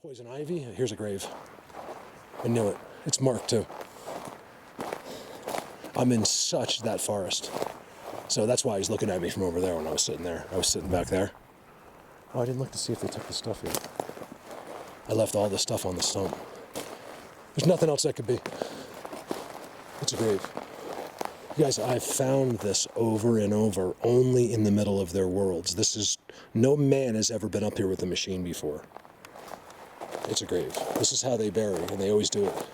Poison ivy. Here's a grave. I knew it. It's marked too. I'm in such that forest. So that's why he's looking at me from over there when I was sitting there. I was sitting back there. Oh, I didn't look to see if they took the stuff here. I left all the stuff on the stump. There's nothing else that could be. It's a grave. You guys, I've found this over and over, only in the middle of their worlds. No man has ever been up here with a machine before. It's a grave. This is how they bury, and they always do it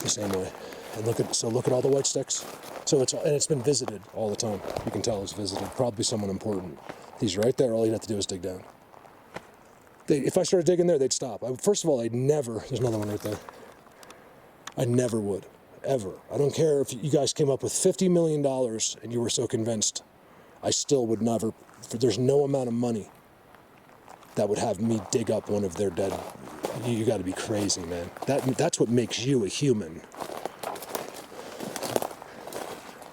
the same way. And look at all the white sticks. So it's been visited all the time. You can tell it's visited. Probably someone important. He's right there. All you'd have to do is dig down. If I started digging there, they'd stop. First of all, I'd never. There's another one right there. I never would, ever. I don't care if you guys came up with $50 million and you were so convinced. I still would never. There's no amount of money that would have me dig up one of their dead. You got to be crazy, man. That's what makes you a human.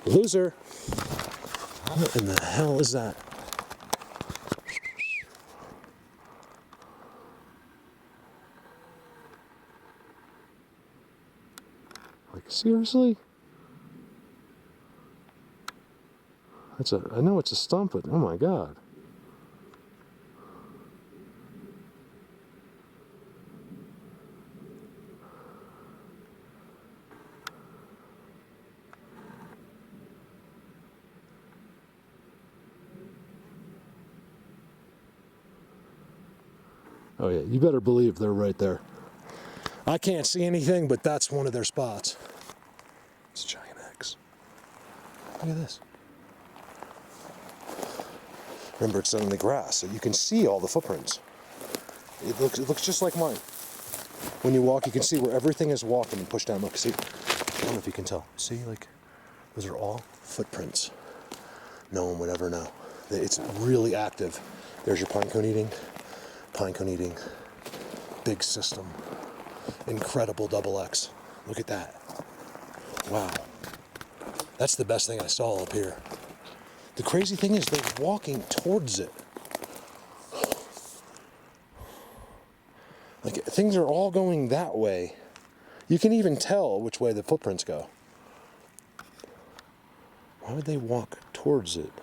Loser. What in the hell is that? Like, seriously? I know it's a stump, but oh my God. Oh yeah, you better believe they're right there. I can't see anything, but that's one of their spots. It's a giant X. Look at this. Remember, it's in the grass, so you can see all the footprints. It looks just like mine. When you walk, you can see where everything is walked and pushed down. Look, see? I don't know if you can tell. See, like, those are all footprints. No one would ever know. It's really active. There's your pine cone eating. Pine cone eating. Big system. Incredible double X. Look at that. Wow. That's the best thing I saw up here. The crazy thing is they're walking towards it. Like, things are all going that way. You can even tell which way the footprints go. Why would they walk towards it?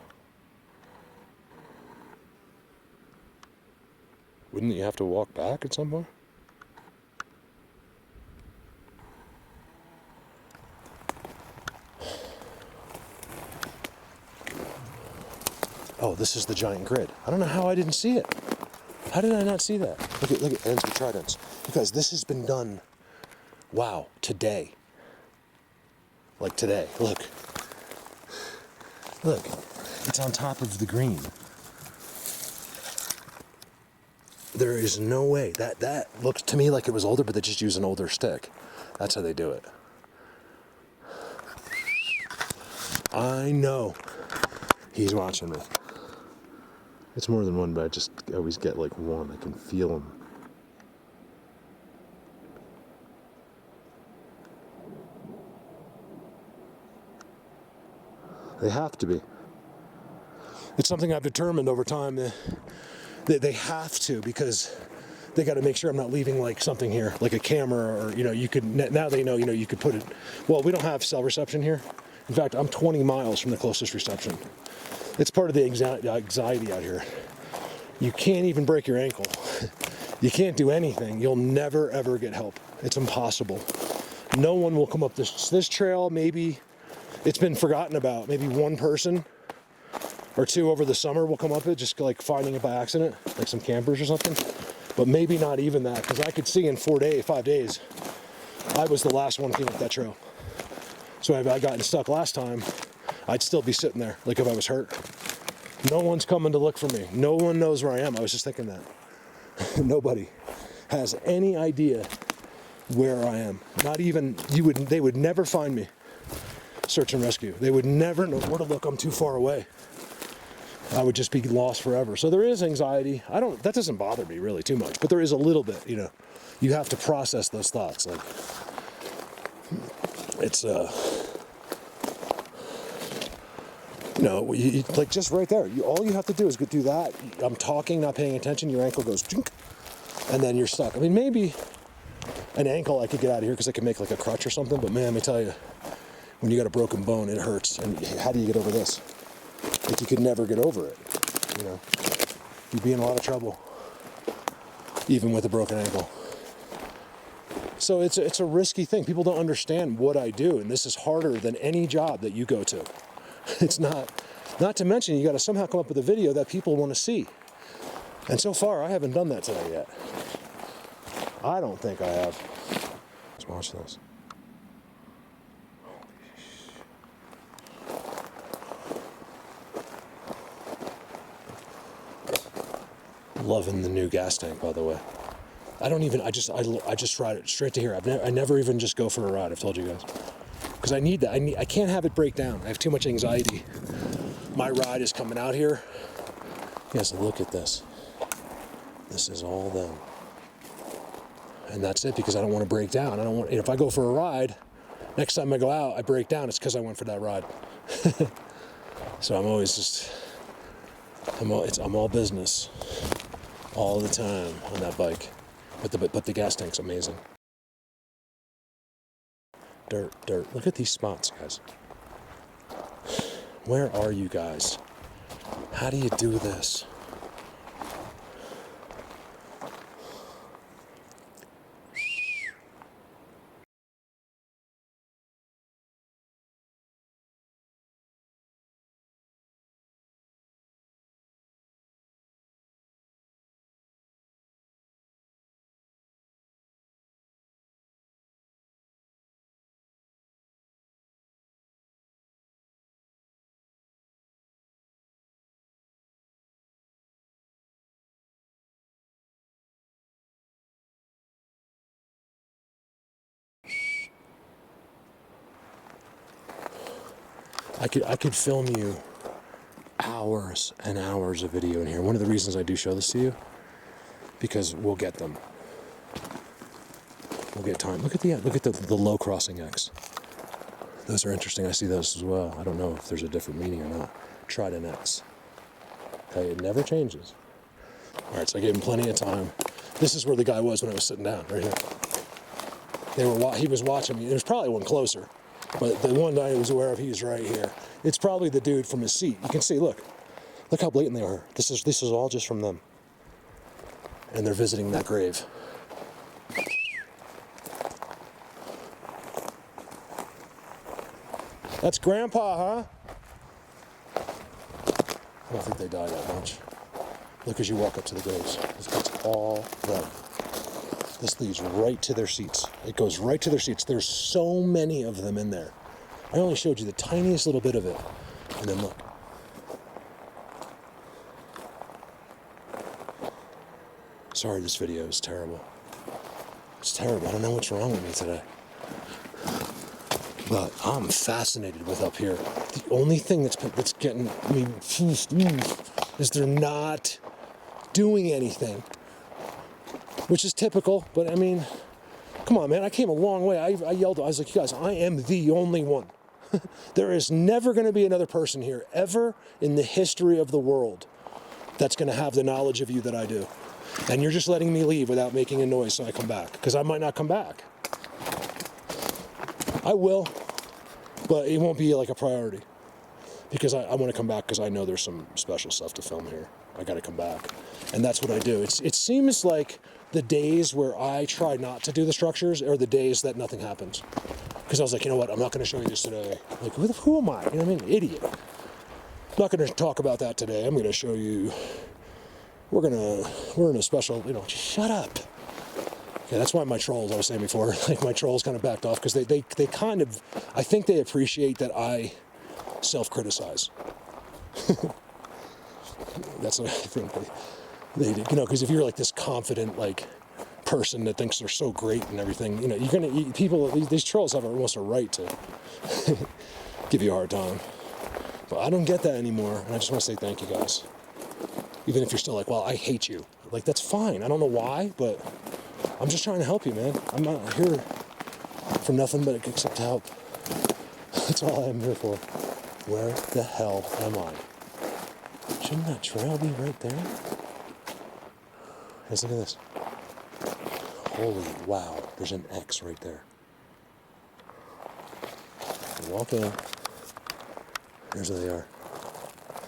Wouldn't you have to walk back at some point? Oh, this is the giant grid. I don't know how I didn't see it. How did I not see that? Look at ends with tridents. Because this has been done, wow, today. Like today, look. Look, it's on top of the green. There is no way. That looked to me like it was older, but they just use an older stick. That's how they do it. I know he's watching me. It's more than one, but I just always get like one. I can feel him. They have to be. It's something I've determined over time that they have to, because they got to make sure I'm not leaving like something here, like a camera, or you could, now they know, you could put it. Well, we don't have cell reception here. In fact, I'm 20 miles from the closest reception. It's part of the anxiety out here. You can't even break your ankle. You can't do anything. You'll never ever get help. It's impossible. No one will come up this trail. Maybe it's been forgotten about. Maybe one person or two over the summer will come up it, just like finding it by accident, like some campers or something. But maybe not even that, because I could see in 5 days, I was the last one to came up that trail. So if I gotten stuck last time, I'd still be sitting there, like if I was hurt. No one's coming to look for me. No one knows where I am. I was just thinking that. Nobody has any idea where I am. Not even, they would never find me. Search and rescue. They would never know where to look. I'm too far away. I would just be lost forever. So there is anxiety. That doesn't bother me really too much, but there is a little bit, you have to process those thoughts. Like, it's, like just right there. All you have to do is do that. I'm talking, not paying attention. Your ankle goes, jink. and then you're stuck. I mean, maybe an ankle I could get out of here because I could make like a crutch or something, but man, let me tell you, when you got a broken bone, it hurts. And how do you get over this? Like, you could never get over it, you know? You'd be in a lot of trouble, even with a broken ankle. So it's a risky thing. People don't understand what I do, and this is harder than any job that you go to. It's not to mention you got to somehow come up with a video that people want to see. And so far, I haven't done that today yet. I don't think I have. Let's watch this. Loving the new gas tank, by the way. I just ride it straight to here. I never even just go for a ride. I've told you guys, because I need that. I can't have it break down. I have too much anxiety. My ride is coming out here. Yes, look at this. This is all them, and that's it. Because I don't want to break down. I don't want. If I go for a ride, next time I go out, I break down. It's because I went for that ride. So I'm always just. I'm all business, all the time on that bike. But the gas tank's amazing. Dirt. Look at these spots, guys. Where are you guys? How do you do this? I could film you hours and hours of video in here. One of the reasons I do show this to you, because we'll get them. We'll get time. Look at the low crossing X. Those are interesting. I see those as well. I don't know if there's a different meaning or not. Trident X. Okay, it never changes. All right, so I gave him plenty of time. This is where the guy was when I was sitting down, right here. He was watching me. There's probably one closer. But the one I was aware of, he's right here. It's probably the dude from his seat. You can see, look how blatant they are. This is all just from them. And they're visiting that grave. That's Grandpa, huh? I don't think they die that much. Look as you walk up to the graves. It's all them. This leads right to their seats. It goes right to their seats. There's so many of them in there. I only showed you the tiniest little bit of it. And then look. Sorry, this video is terrible. It's terrible. I don't know what's wrong with me today. But I'm fascinated with up here. The only thing that's getting me is they're not doing anything. Which is typical, but I mean, come on, man, I came a long way. I yelled, I was like, you guys, I am the only one. There is never going to be another person here, ever in the history of the world, that's going to have the knowledge of you that I do. And you're just letting me leave without making a noise so I come back, because I might not come back. I will, but it won't be like a priority, because I want to come back because I know there's some special stuff to film here. I got to come back, and that's what I do. It seems like the days where I try not to do the structures are the days that nothing happens. Because I was like, you know what, I'm not going to show you this today. Like, who am I? You know what I mean? Idiot. I'm not going to talk about that today. I'm going to show you, we're in a special, just shut up. Yeah, that's why my trolls, I was saying before, like my trolls kind of backed off, because they kind of, I think they appreciate that I self-criticize. That's what I think they do. Because if you're like this confident, like, person that thinks they're so great and everything, these trolls have almost a right to give you a hard time. But I don't get that anymore, and I just want to say thank you guys. Even if you're still like, well, I hate you. Like, that's fine. I don't know why, but I'm just trying to help you, man. I'm not here for nothing but except to help. That's all I'm here for. Where the hell am I? Shouldn't that trail be right there? Let's look at this. Holy wow, there's an X right there. Walk in. Here's where they are.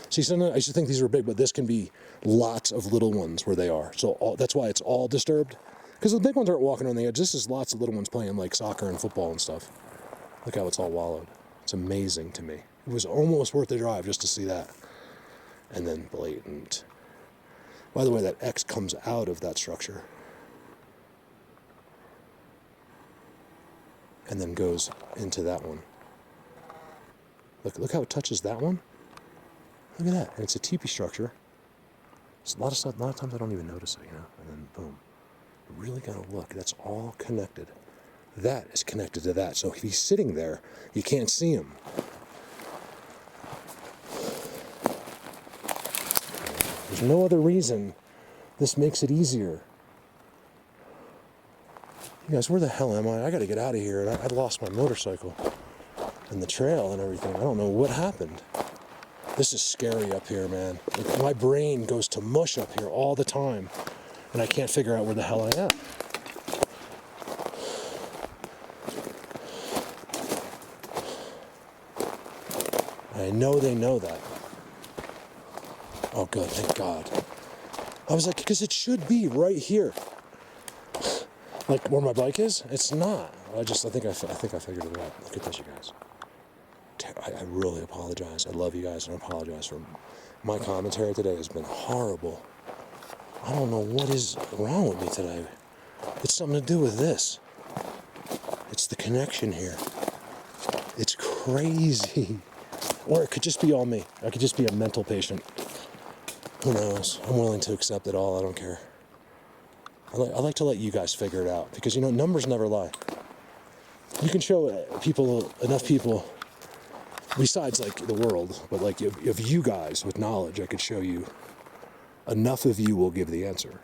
See, sometimes I used to think these were big, but this can be lots of little ones where they are. So that's why it's all disturbed. Because the big ones aren't walking on the edge. This is lots of little ones playing like soccer and football and stuff. Look how it's all wallowed. It's amazing to me. It was almost worth the drive just to see that. And then blatant. By the way, that X comes out of that structure. And then goes into that one. Look how it touches that one. Look at that. And it's a teepee structure. It's a lot of stuff. A lot of times I don't even notice it, you know. And then boom. You really gotta look. That's all connected. That is connected to that. So if he's sitting there, you can't see him. There's no other reason. This makes it easier. You guys, where the hell am I? I gotta get out of here. I lost my motorcycle and the trail and everything. I don't know what happened. This is scary up here, man. My brain goes to mush up here all the time, and I can't figure out where the hell I am. I know they know that. Oh, good, thank God. I was like, because it should be right here. Like where my bike is, it's not. I think I figured it out. Look at this, you guys. I really apologize. I love you guys, and I apologize for my commentary today has been horrible. I don't know what is wrong with me today. It's something to do with this. It's the connection here. It's crazy. Or it could just be all me. I could just be a mental patient. Who knows? I'm willing to accept it all. I don't care. I like to let you guys figure it out, because, you know, numbers never lie. You can show enough people, besides like the world, but like if you guys with knowledge, I could show you enough of you will give the answer.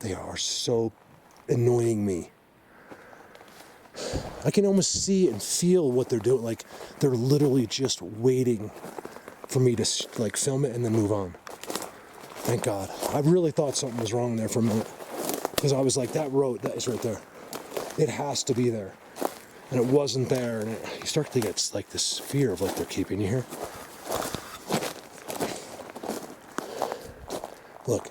They are so annoying me. I can almost see and feel what they're doing. Like they're literally just waiting for me to like film it and then move on. Thank God. I really thought something was wrong there for a minute, because I was like, that road, that is right there. It has to be there. And it wasn't there. And you start to get like this fear of like they're keeping you here. Look.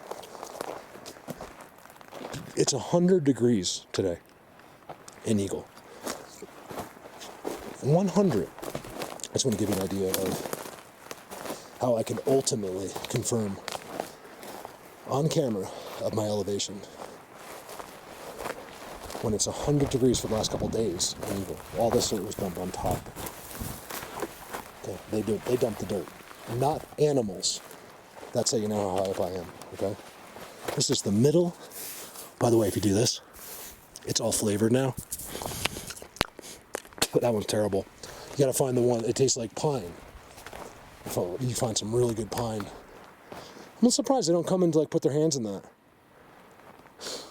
It's 100 degrees today in Eagle. 100. I just want to give you an idea of how I can ultimately confirm on camera of my elevation when it's 100 degrees for the last couple days in Eagle. All this dirt was dumped on top. Okay, they dumped the dirt, not animals. That's how you know how high up I am. Okay, this is the middle. By the way, if you do this, it's all flavored now. But that one's terrible. You gotta find the one, it tastes like pine. You find some really good pine. I'm surprised they don't come and like put their hands in that. Doesn't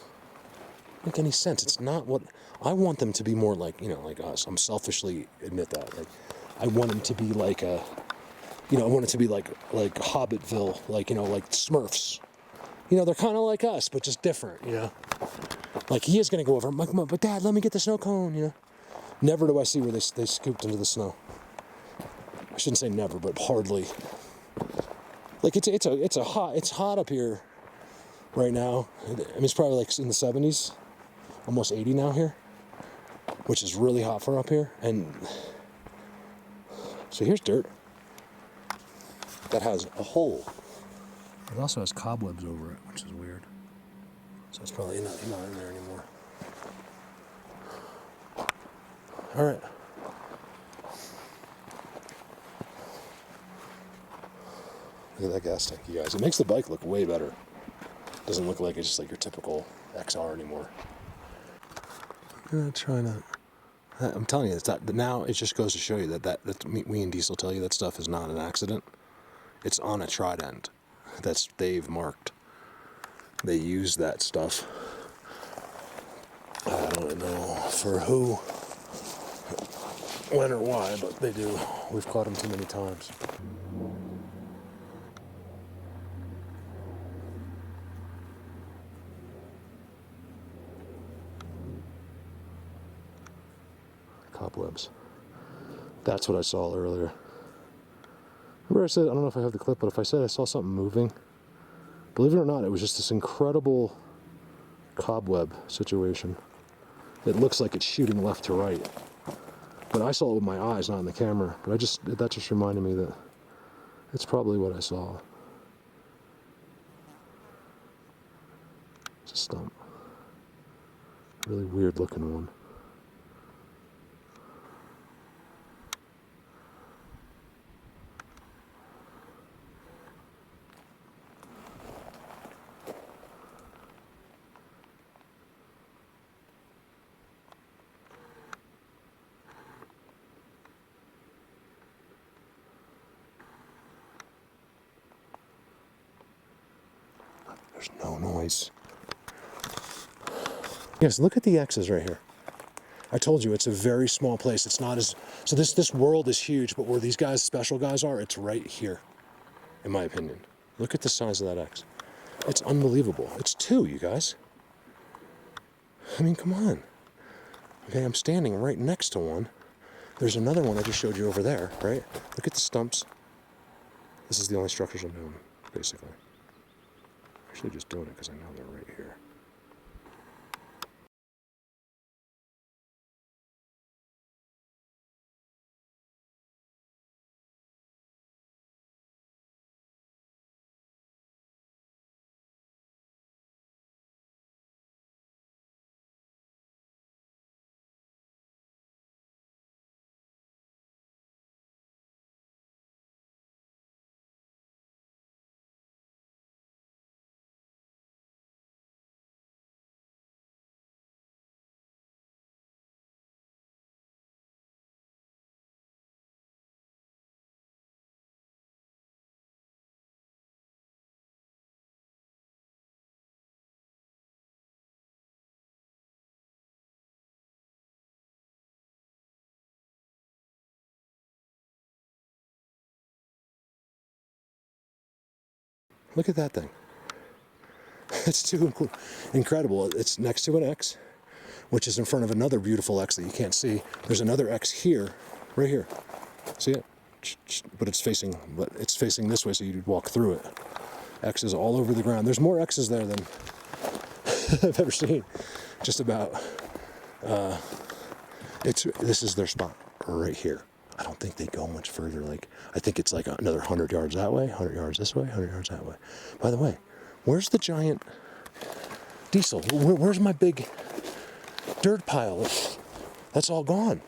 make any sense. It's not what I want them to be. More like, you know, like us. I'm selfishly admit that. Like, I want them to be like I want it to be like Hobbitville, like, you know, like Smurfs. You know, they're kind of like us, but just different, you know? Like, he is going to go over, I'm like, but Dad, let me get the snow cone, you know? Never do I see where they scooped into the snow. I shouldn't say never, but hardly. Like, it's hot up here right now. I mean, it's probably like in the 70s, almost 80 now here, which is really hot for up here. And so here's dirt that has a hole. It also has cobwebs over it, which is weird. So it's probably not in there anymore. All right. Look at that gas tank, you guys. It makes the bike look way better. It doesn't look like it's just like your typical XR anymore. I'm telling you, it's that. Now it just goes to show you that me and Diesel tell you that stuff is not an accident. It's on a trident. That's they've marked. They use that stuff. I don't know for who. when or why, but they do. We've caught them too many times. Cobwebs. That's what I saw earlier. Remember I said, I don't know if I have the clip, but if I said I saw something moving, believe it or not, it was just this incredible cobweb situation. It looks like it's shooting left to right. But I saw it with my eyes, not in the camera. But that just reminded me that it's probably what I saw. It's a stump. Really weird looking one. There's no noise. Yes, look at the X's right here. I told you it's a very small place. It's not as so this world is huge, but where these guys, special guys, are, it's right here, in my opinion. Look at the size of that X. It's unbelievable. It's 2, you guys. I mean, come on. Okay, I'm standing right next to one. There's another one I just showed you over there, right? Look at the stumps. This is the only structures I'm doing, basically. Actually just doing it because I know they're right here. Look at that thing. It's too incredible. It's next to an X, which is in front of another beautiful X that you can't see. There's another X here, right here. See it? But it's facing this way, so you'd walk through it. X's all over the ground. There's more X's there than I've ever seen. Just about. This is their spot right here. I don't think they go much further. Like, I think it's like another 100 yards that way, 100 yards this way, 100 yards that way. By the way, where's the giant diesel? Where's my big dirt pile? That's all gone.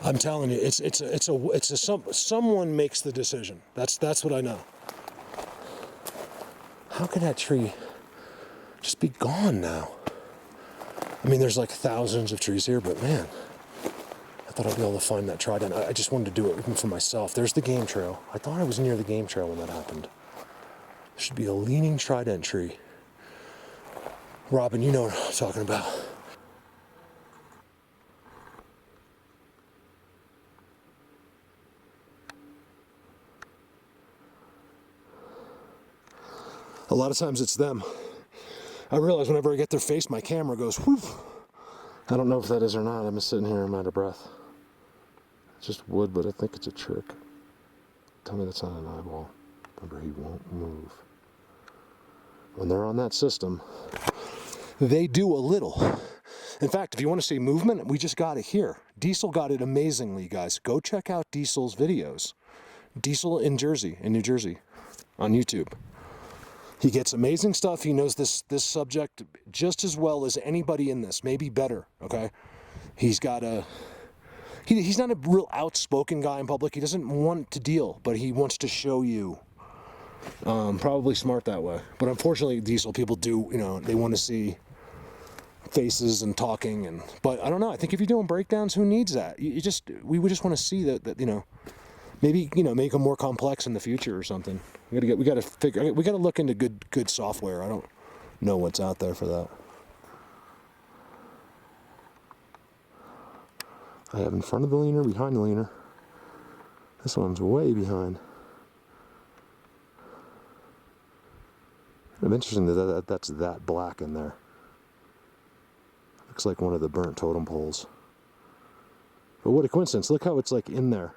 I'm telling you, someone makes the decision. That's what I know. How can that tree just be gone now? I mean, there's like thousands of trees here, but man, I thought I'd be able to find that trident. I just wanted to do it even for myself. There's the game trail. I thought I was near the game trail when that happened. There should be a leaning trident tree. Robin, you know what I'm talking about. A lot of times it's them. I realize whenever I get their face, my camera goes whoop. I don't know if that is or not. I'm just sitting here, I'm out of breath. It's just wood, but I think it's a trick. Tell me that's not an eyeball. Remember, he won't move. When they're on that system, they do a little. In fact, if you want to see movement, we just got it here. Diesel got it amazingly, guys. Go check out Diesel's videos. Diesel in New Jersey, on YouTube. He gets amazing stuff. He knows this subject just as well as anybody in this, maybe better, okay? He's got a... He's not a real outspoken guy in public. He doesn't want to deal, but he wants to show you. Probably smart that way. But unfortunately, diesel people do, you know, they want to see faces and talking. But I don't know. I think if you're doing breakdowns, who needs that? We would just want to see that, you know, maybe, you know, make them more complex in the future or something. We got to look into good software. I don't know what's out there for that. I have in front of the leaner, behind the leaner. This one's way behind. I'm interested that that's that black in there. Looks like one of the burnt totem poles. But what a coincidence. Look how it's like in there.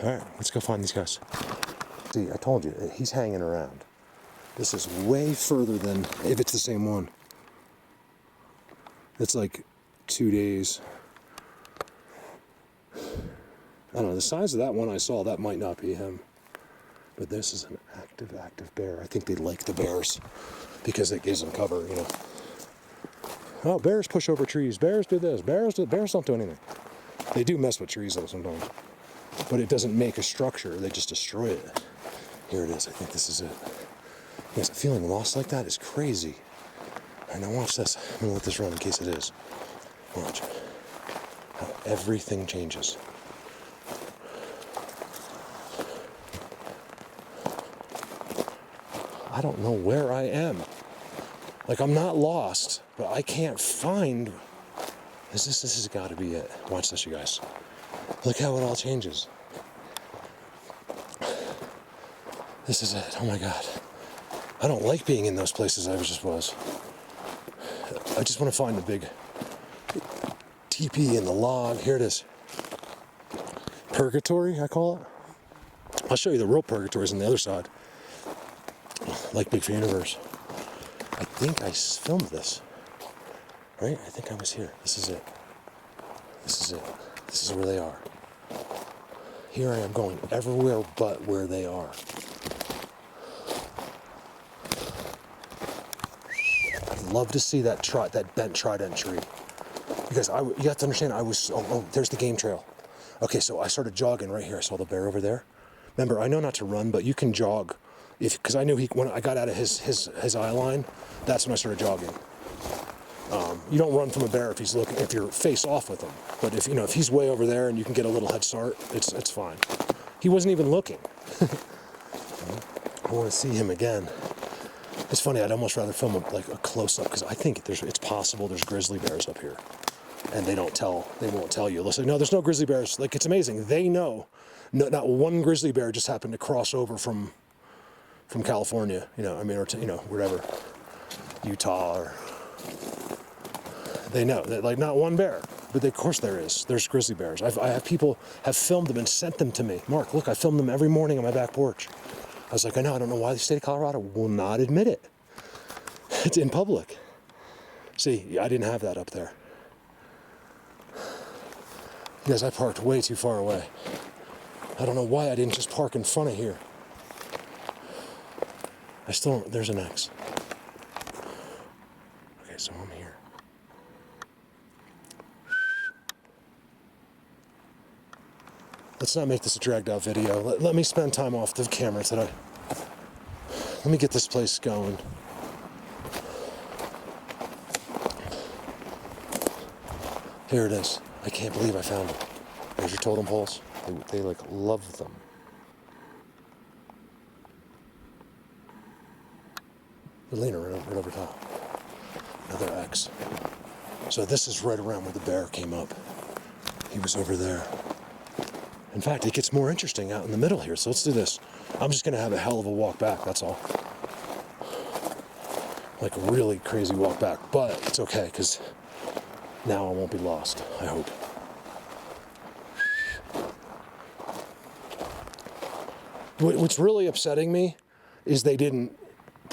Alright, let's go find these guys. See, I told you, he's hanging around. This is way further than if it's the same one. It's like 2 days. I don't know, the size of that one I saw, that might not be him. But this is an active bear. I think they like the bears because it gives them cover, you know. Oh, bears push over trees. Bears do this. Bears don't do anything. They do mess with trees though sometimes. But it doesn't make a structure, they just destroy it. Here it is, I think this is it. Yes, feeling lost like that is crazy. All right, now watch this. I'm gonna let this run in case it is. Watch how everything changes. I don't know where I am. Like, I'm not lost, but I can't find. This has got to be it. Watch this, you guys. Look how it all changes. This is it. Oh my God. I don't like being in those places I just was. I just want to find the big teepee in the log. Here it is. Purgatory, I call it. I'll show you the real purgatories on the other side. Like Bigfoot Universe. I think I filmed this. Right? I think I was here. This is it. This is it. This is where they are. Here I am going everywhere but where they are. I'd love to see that bent trident tree. Because you have to understand, there's the game trail. Okay, so I started jogging right here. I saw the bear over there. Remember, I know not to run, but you can jog. Because I knew when I got out of his eye line, that's when I started jogging. You don't run from a bear if you're face off with him. But if he's way over there and you can get a little head start, it's fine. He wasn't even looking. I want to see him again. It's funny. I'd almost rather film like a close up because I think it's possible there's grizzly bears up here, and they won't tell you. They'll say, no, there's no grizzly bears. Like, it's amazing. They know. No, not one grizzly bear just happened to cross over from California. Or wherever, Utah or. They know that, like, not one bear, but of course there's grizzly bears. I have people have filmed them and sent them to me. Mark, look, I film them every morning on my back porch. I was like, I don't know why the state of Colorado will not admit it. It's in public. See, I didn't have that up there. Because I parked way too far away. I don't know why I didn't just park in front of here. There's an X. Okay, so I'm here. Let's not make this a dragged out video. Let me spend time off the camera today. Let me get this place going. Here it is. I can't believe I found it. There's your totem poles. They like love them. The leaner right over top. Another X. So this is right around where the bear came up. He was over there. In fact, it gets more interesting out in the middle here, so let's do this. I'm just going to have a hell of a walk back, that's all. Like a really crazy walk back, but it's okay, because now I won't be lost, I hope. What's really upsetting me is they didn't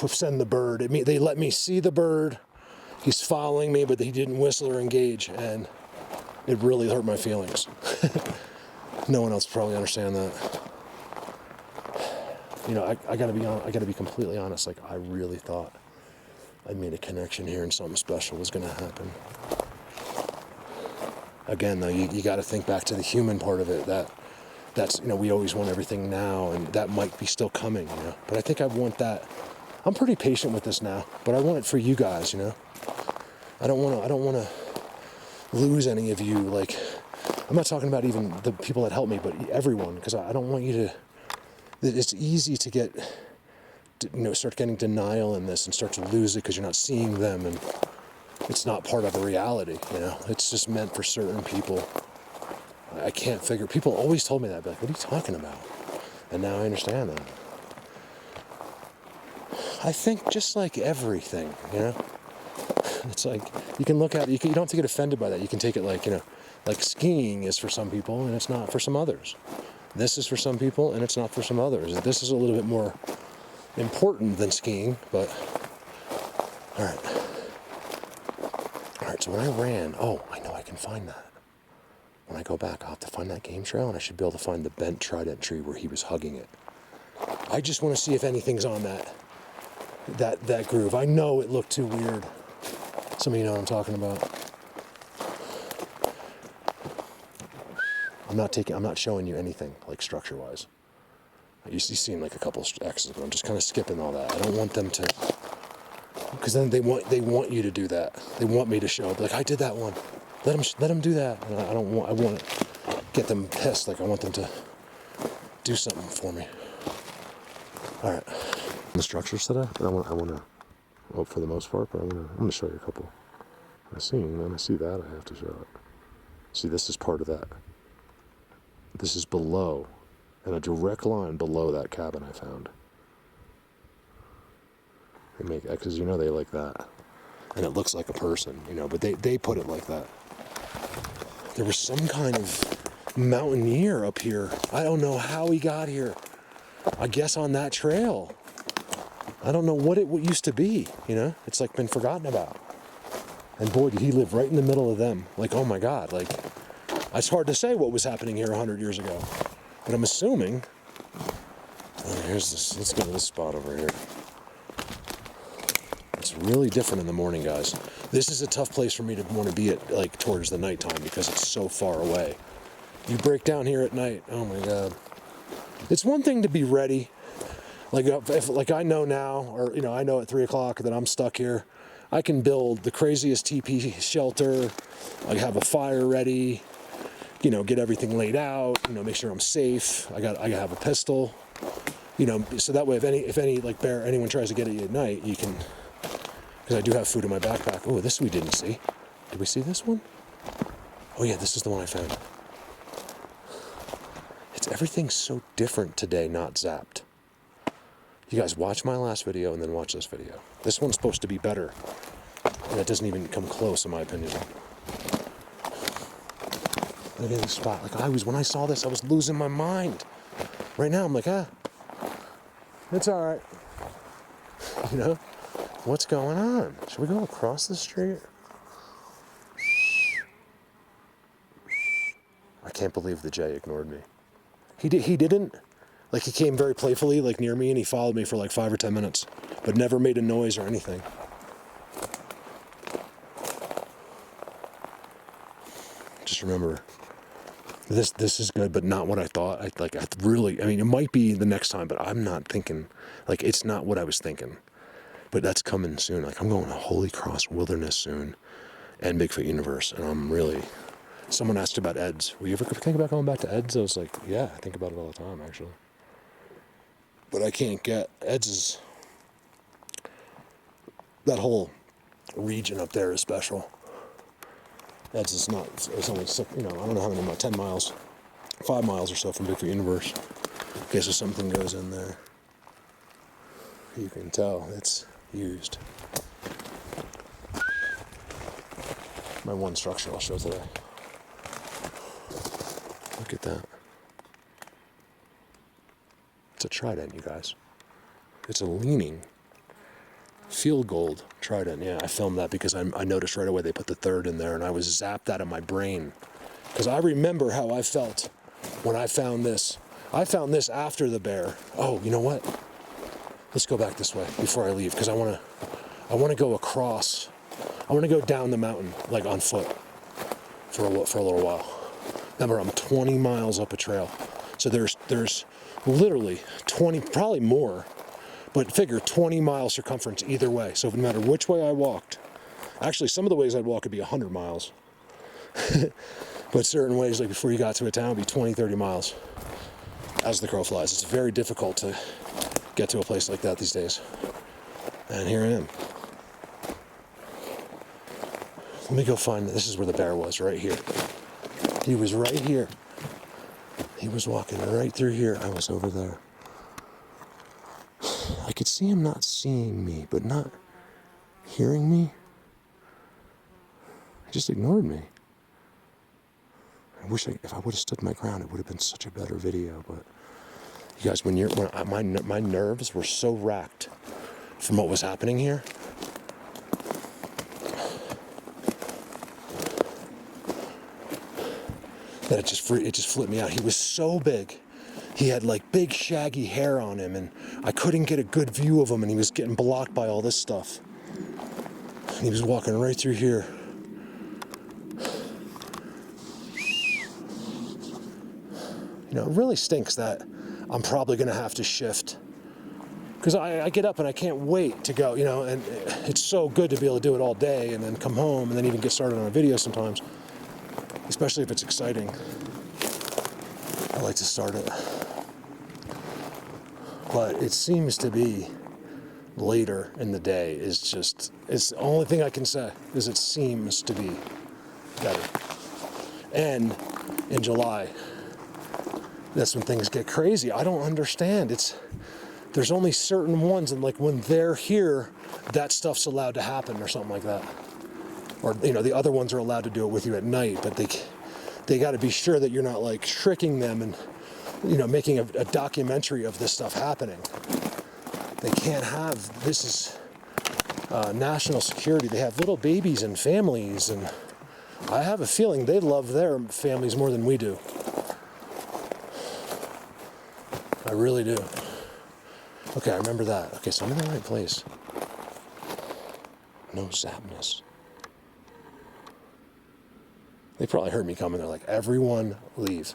send the bird. They let me see the bird. He's following me, but he didn't whistle or engage, and It really hurt my feelings. No one else probably understand that. You know, I gotta be completely honest. Like, I really thought I made a connection here and something special was gonna happen. Again, though, you gotta think back to the human part of it. That's, you know, we always want everything now, and that might be still coming, you know. But I think I want that. I'm pretty patient with this now, but I want it for you guys, you know. I don't want to lose any of you. Like, I'm not talking about even the people that help me, but everyone, because I don't want you to. It's easy to get, you know, start getting denial in this and start to lose it because you're not seeing them, and it's not part of a reality, you know. It's just meant for certain people. I can't figure. People always told me that. I'd be like, what are you talking about? And now I understand that. I think just like everything, you know. It's like you can look at it. You don't have to get offended by that. You can take it like, you know, like skiing is for some people and it's not for some others. This is for some people and it's not for some others. This is a little bit more important than skiing, but all right. All right, so when I ran, I know I can find that. When I go back, I'll have to find that game trail, and I should be able to find the bent trident tree where he was hugging it. I just want to see if anything's on that groove. I know it looked too weird. Some of you know what I'm talking about. I'm not showing you anything like structure-wise. You seen like a couple X's, but I'm just kind of skipping all that. I don't want them to, because then they want you to do that. They want me to show, like, I did that one. Let them do that. And I want to get them pissed. Like, I want them to do something for me. All right. The structures today, but I want to, well, for the most part, but I'm going to show you a couple. I see that, I have to show it. See, this is part of that. This is below, and a direct line below that cabin I found. They make X's, you know, they like that. And it looks like a person, you know, but they put it like that. There was some kind of mountaineer up here. I don't know how he got here. I guess on that trail. I don't know what it used to be, you know? It's like been forgotten about. And boy, did he live right in the middle of them. Like, oh my God, like, it's hard to say what was happening here 100 years ago. But I'm assuming, here's this, let's go to this spot over here. It's really different in the morning, guys. This is a tough place for me to want to be at, like, towards the nighttime because it's so far away. You break down here at night, oh my God. It's one thing to be ready. Like, if I know now, or, you know, I know at 3 o'clock that I'm stuck here, I can build the craziest TP shelter, like have a fire ready, you know, get everything laid out, you know, make sure I'm safe. I have a pistol, you know, so that way if anyone tries to get at you at night, you can, because I do have food in my backpack. Oh, this we didn't see. Did we see this one? Oh yeah, this is the one I found. Everything's so different today, not zapped. You guys watch my last video and then watch this video. This one's supposed to be better. And that doesn't even come close, in my opinion. Look at this spot. Like, when I saw this, I was losing my mind. Right now, I'm like, it's all right. You know? What's going on? Should we go across the street? I can't believe the Jay ignored me. He didn't. Like, he came very playfully, like, near me, and he followed me for like 5 or 10 minutes, but never made a noise or anything. Just remember, this is good, but not what I thought. I mean, it might be the next time, but I'm not thinking, like, it's not what I was thinking. But that's coming soon. Like, I'm going to Holy Cross Wilderness soon, and Bigfoot Universe, and I'm really... Someone asked about Eds. Will you ever think about going back to Eds? I was like, yeah, I think about it all the time, actually. But I can't get... Eds is... That whole region up there is special. Eds is not... It's only, you know, I don't know how many, 10 miles. 5 miles or so from Bigfoot Universe. In case if something goes in there. You can tell it's used. My one structure I'll show today. Look at that. It's a trident, you guys. It's a leaning field gold trident. Yeah, I filmed that because I noticed right away they put the third in there, and I was zapped out of my brain Because I remember how I felt when I found this. I found this after the bear. Oh, you know what? Let's go back this way before I leave, because I want to go across. I want to go down the mountain, like on foot, for a little while. Remember, I'm 20 miles up a trail. So there's literally 20, probably more, but figure 20 mile circumference either way. So no matter which way I walked, actually some of the ways I'd walk would be 100 miles. But certain ways, like before you got to a town, would be 20, 30 miles as the crow flies. It's very difficult to get to a place like that these days. And here I am. Let me go find, this is where the bear was, right here. He was right here. He was walking right through here. I was over there. I could see him not seeing me, but not hearing me. He just ignored me. I wish if I would have stood my ground, it would have been such a better video. But you guys, my nerves were so racked from what was happening here. That it just flipped me out. He was so big. He had like big shaggy hair on him, and I couldn't get a good view of him, and he was getting blocked by all this stuff. And he was walking right through here. You know, it really stinks that I'm probably gonna have to shift. Because I get up and I can't wait to go, you know, and it's so good to be able to do it all day and then come home and then even get started on a video sometimes. Especially if it's exciting. I like to start it. But it seems to be later in the day it's the only thing I can say is it seems to be better. And in July, that's when things get crazy. I don't understand. There's only certain ones, and like when they're here, that stuff's allowed to happen or something like that. Or, you know, the other ones are allowed to do it with you at night, but they got to be sure that you're not like tricking them and, you know, making a documentary of this stuff happening. They can't have, this is national security. They have little babies and families, and I have a feeling they love their families more than we do. I really do. Okay, I remember that. Okay, so I'm in the right place. No zapness. They probably heard me coming. They're like, everyone leave.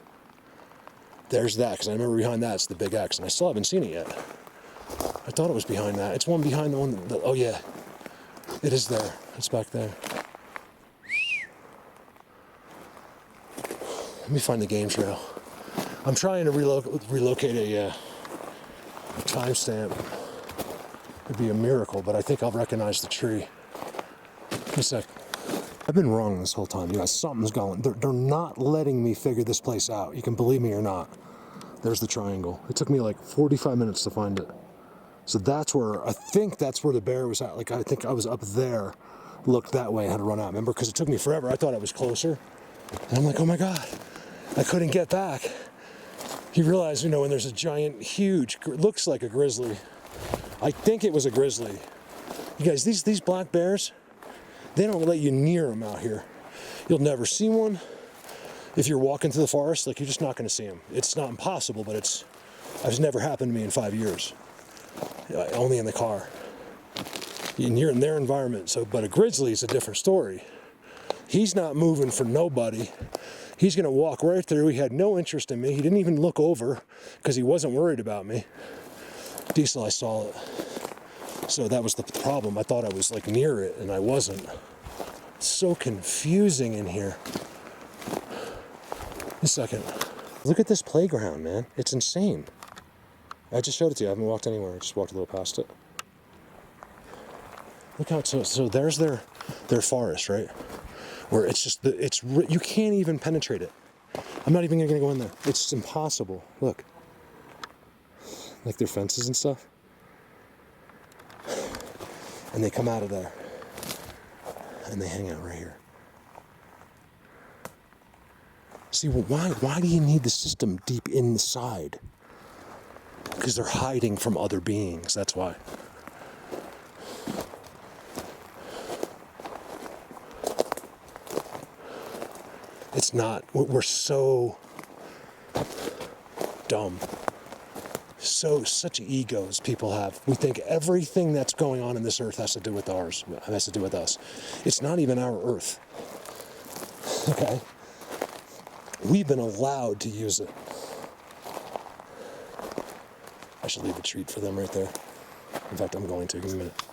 There's that, because I remember behind that's the big X, and I still haven't seen it yet. I thought it was behind that. It's one behind the one, oh yeah. It is there. It's back there. Let me find the game trail. I'm trying to relocate a timestamp. It'd be a miracle, but I think I'll recognize the tree. Give me a sec. I've been wrong this whole time. You guys, something's going. They're not letting me figure this place out. You can believe me or not. There's the triangle. It took me like 45 minutes to find it. So that's where, I think that's where the bear was at. Like, I think I was up there, looked that way, and had to run out. Remember, because it took me forever. I thought I was closer. And I'm like, oh my God, I couldn't get back. He realized, you know, when there's a giant, huge, looks like a grizzly. I think it was a grizzly. You guys, these black bears, they don't let you near them out here. You'll never see one. If you're walking through the forest, like, you're just not going to see them. It's not impossible, but it's never happened to me in 5 years. Only in the car. And you're in their environment. So, but a grizzly is a different story. He's not moving for nobody. He's going to walk right through. He had no interest in me. He didn't even look over because he wasn't worried about me. Diesel, I saw it. So that was the problem. I thought I was like near it, and I wasn't. It's so confusing in here. A second. Look at this playground, man. It's insane. I just showed it to you. I haven't walked anywhere. I just walked a little past it. Look how so there's their forest, right? Where it's just you can't even penetrate it. I'm not even gonna go in there. It's just impossible. Look, like their fences and stuff, and they come out of there and they hang out right here. See, well, why do you need the system deep inside? Because they're hiding from other beings. That's why. It's not. We're so dumb. Such egos people have. We think everything that's going on in this earth has to do with ours, has to do with us. It's not even our earth. Okay? We've been allowed to use it. I should leave a treat for them right there. In fact, I'm going to. Give me a minute.